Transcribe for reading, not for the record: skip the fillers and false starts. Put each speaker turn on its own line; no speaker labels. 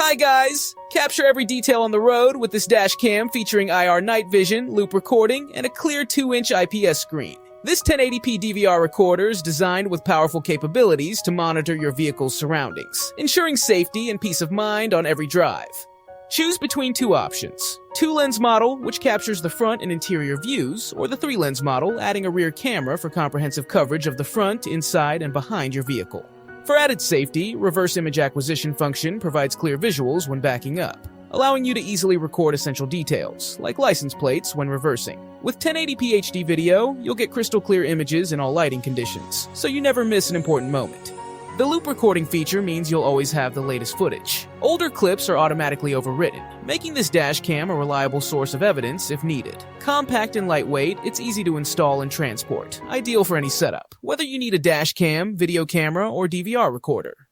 Hi guys! Capture every detail on the road with this dash cam featuring IR night vision, loop recording, and a clear 2-inch IPS screen. This 1080p DVR recorder is designed with powerful capabilities to monitor your vehicle's surroundings, ensuring safety and peace of mind on every drive. Choose between two options: 2-lens model, which captures the front and interior views, or the 3-lens model, adding a rear camera for comprehensive coverage of the front, inside, and behind your vehicle. For added safety, reverse image acquisition function provides clear visuals when backing up, allowing you to easily record essential details, like license plates when reversing. With 1080p HD video, you'll get crystal clear images in all lighting conditions, so you never miss an important moment. The loop recording feature means you'll always have the latest footage. Older clips are automatically overwritten, making this dash cam a reliable source of evidence if needed. Compact and lightweight, it's easy to install and transport, ideal for any setup, whether you need a dash cam, video camera, or DVR recorder.